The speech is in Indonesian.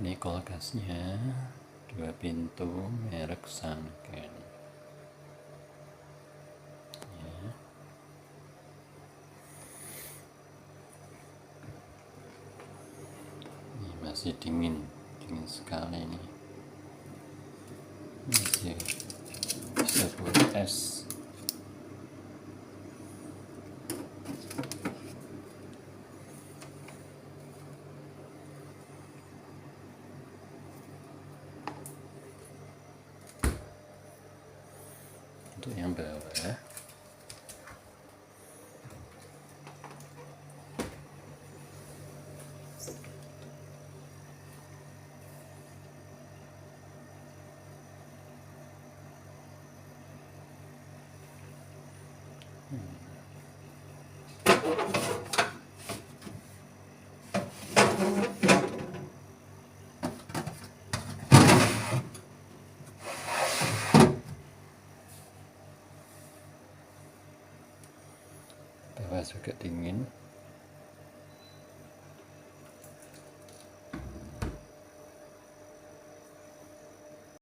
Ini kulkasnya 2 pintu merek Sanken ya. Ini masih dingin sekali ini, masih bisa buat es. Untuk yang bawah bawah juga dingin.